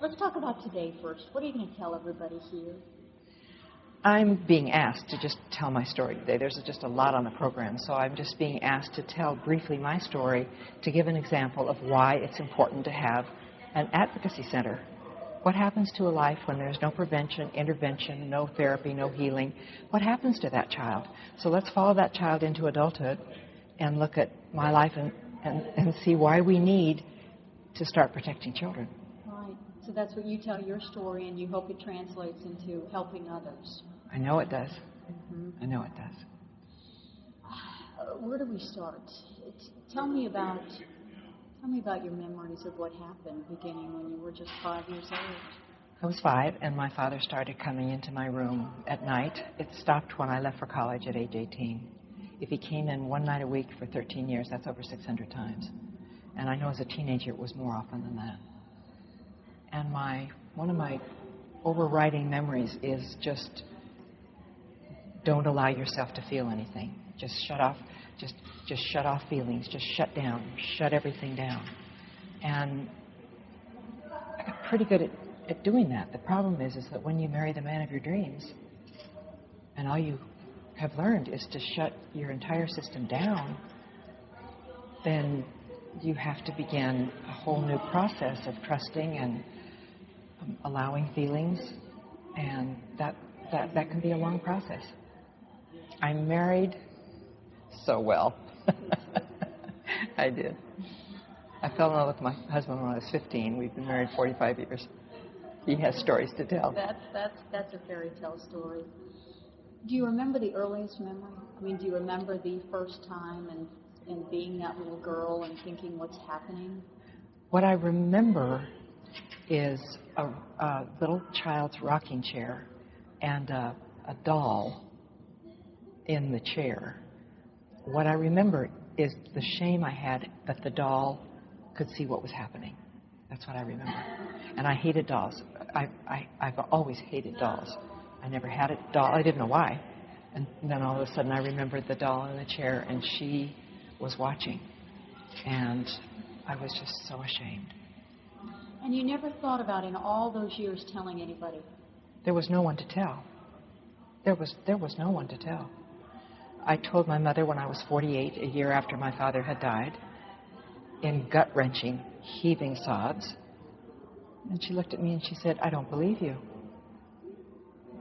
Let's talk about today first. What are you going to tell everybody here? I'm being asked to just tell my story today. There's just a lot on the program, so I'm just being asked to tell briefly my story to give an example of why it's important to have an advocacy center. What happens to a life when there's no prevention, intervention, no therapy, no healing? What happens to that child? So let's follow that child into adulthood and look at my life and see why we need to start protecting children. Right. So that's what you tell your story, and you hope it translates into helping others. I know it does. Mm-hmm. I know it does. Where do we start? Tell me about your memories of what happened beginning when you were just 5 years old. I was 5, and my father started coming into my room at night. It stopped when I left for college at age 18. If he came in one night a week for 13 years, that's over 600 times. And I know as a teenager it was more often than that. And one of my overriding memories is just don't allow yourself to feel anything. Just shut off. Just shut off feelings. Just shut down. Shut everything down. And I got pretty good at doing that. The problem is that when you marry the man of your dreams, and all you have learned is to shut your entire system down, then you have to begin a whole new process of trusting and allowing feelings, and that can be a long process. I married so well. I did. I fell in love with my husband when I was 15. We've been married 45 years. He has stories to tell. That's a fairy tale story. Do you remember the earliest memory? I mean, do you remember the first time and being that little girl and thinking what's happening? What I remember is a little child's rocking chair and a doll in the chair. What I remember is the shame I had that the doll could see what was happening. That's what I remember. And I hated dolls. I've always hated dolls. I never had a doll. I didn't know why. And then all of a sudden I remembered the doll in the chair, and she was watching. And I was just so ashamed. And you never thought about in all those years telling anybody? There was no one to tell. There was no one to tell. I told my mother when I was 48, a year after my father had died, in gut-wrenching, heaving sobs. And she looked at me and she said, "I don't believe you.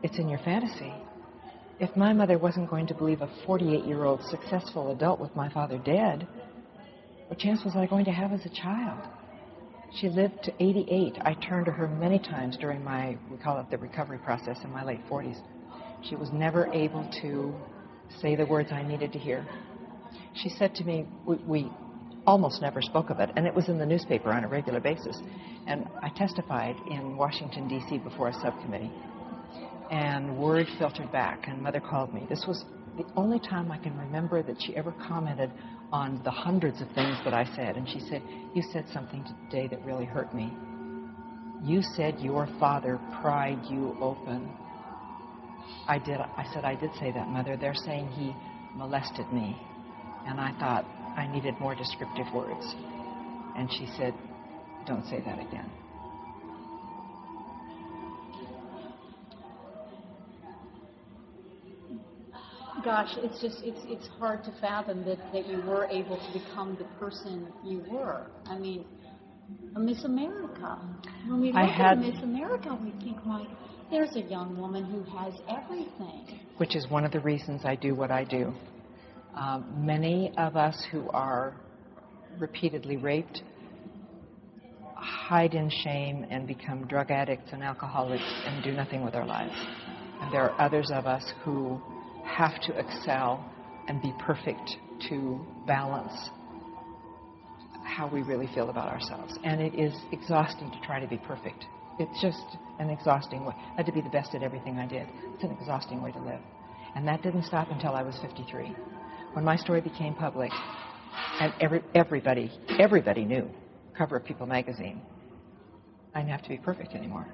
It's in your fantasy." If my mother wasn't going to believe a 48-year-old successful adult with my father dead, what chance was I going to have as a child? She lived to 88. I turned to her many times during we call it the recovery process in my late 40s. She was never able to say the words I needed to hear. She said to me, we almost never spoke of it, and it was in the newspaper on a regular basis. And I testified in Washington, D.C. before a subcommittee. And word filtered back, and Mother called me. This was the only time I can remember that she ever commented on the hundreds of things that I said. And she said, "You said something today that really hurt me. You said your father pried you open." I did. I said, "I did say that, Mother. They're saying he molested me." And I thought I needed more descriptive words. And she said, "Don't say that again." Gosh, it's hard to fathom that you were able to become the person you were. I mean, a Miss America. When we look at Miss America, we think, like, there's a young woman who has everything. Which is one of the reasons I do what I do. Many of us who are repeatedly raped hide in shame and become drug addicts and alcoholics and do nothing with our lives. And there are others of us who have to excel and be perfect to balance how we really feel about ourselves. And it is exhausting to try to be perfect. It's just an exhausting way. I had to be the best at everything I did. It's an exhausting way to live. And that didn't stop until I was 53. When my story became public, and everybody knew, cover of People magazine, I didn't have to be perfect anymore.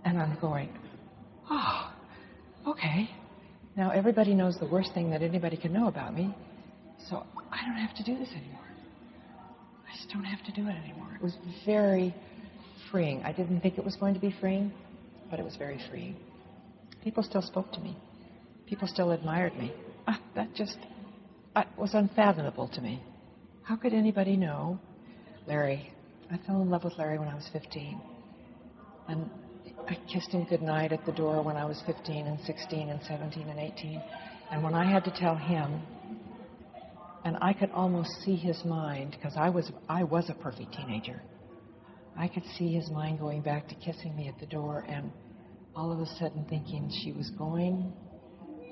And I'm going, oh, okay. Now everybody knows the worst thing that anybody can know about me, so I don't have to do this anymore. I just don't have to do it anymore. It was very freeing. I didn't think it was going to be freeing, but it was very freeing. People still spoke to me. People still admired me. That was unfathomable to me. How could anybody know? Larry, I fell in love with Larry when I was 15. And I kissed him goodnight at the door when I was 15 and 16 and 17 and 18. And when I had to tell him, and I could almost see his mind, because I was a perfect teenager. I could see his mind going back to kissing me at the door, and all of a sudden thinking she was going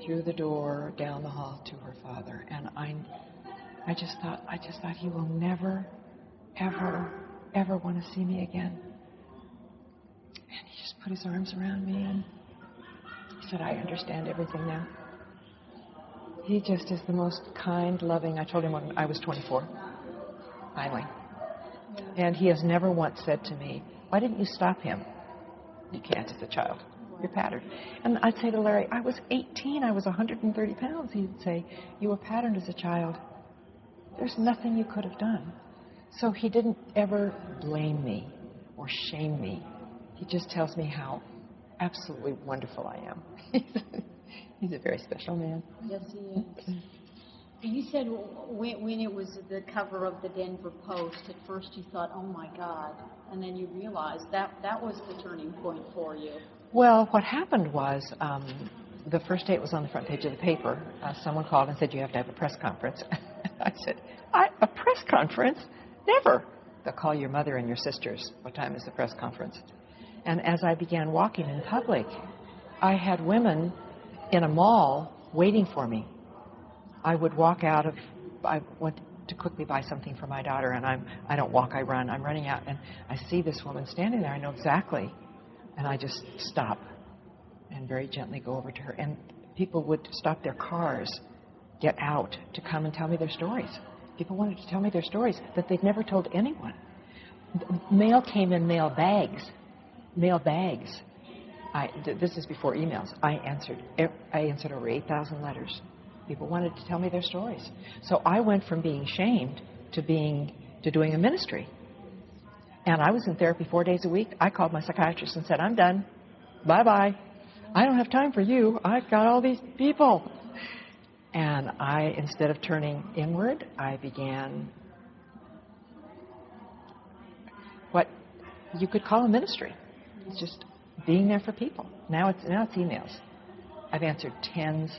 through the door down the hall to her father. And I just thought he will never, ever, ever want to see me again. And he just put his arms around me and he said, I understand everything now. He just is the most kind, loving. I told him when I was 24, finally. And he has never once said to me, why didn't you stop him? You can't as a child. You're patterned. And I'd say to Larry, I was 18. I was 130 pounds. He'd say, you were patterned as a child. There's nothing you could have done. So he didn't ever blame me or shame me. He just tells me how absolutely wonderful I am. He's a very special man. Yes, he is. You said when it was the cover of the Denver Post, at first you thought, oh my God, and then you realized that was the turning point for you. Well, what happened was the first day it was on the front page of the paper, someone called and said, you have to have a press conference. I said, a press conference? Never. They'll call your mother and your sisters. What time is the press conference? And as I began walking in public, I had women in a mall waiting for me. I would walk out of, I went to quickly buy something for my daughter, and I don't walk, I run. I'm running out, and I see this woman standing there. I know exactly. And I just stop and very gently go over to her. And people would stop their cars, get out to come and tell me their stories. People wanted to tell me their stories that they'd never told anyone. Mail came in mail bags. This is before emails. I answered over 8,000 letters. People wanted to tell me their stories. So I went from being shamed to doing a ministry. And I was in therapy 4 days a week. I called my psychiatrist and said, I'm done. Bye-bye. I don't have time for you. I've got all these people. And instead of turning inward, I began what you could call a ministry. It's just being there for people. Now it's emails. I've answered tens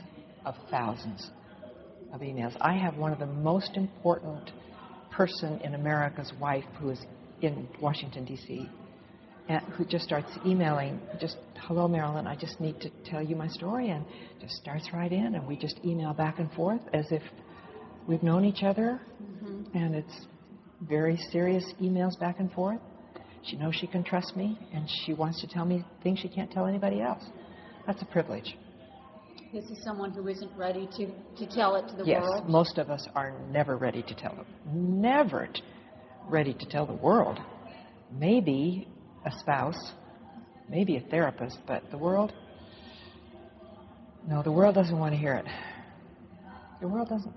of thousands of emails. I have one of the most important person in America's wife who is in Washington, D.C., and who just starts emailing, hello, Marilyn, I just need to tell you my story, and just starts right in, and we just email back and forth as if we've known each other, and it's very serious emails back and forth. She knows she can trust me, and she wants to tell me things she can't tell anybody else. That's a privilege. This is someone who isn't ready to tell it to the world? Yes, most of us are never ready to tell it. Never ready to tell the world. Maybe a spouse, maybe a therapist, but the world? No, the world doesn't want to hear it. The world doesn't.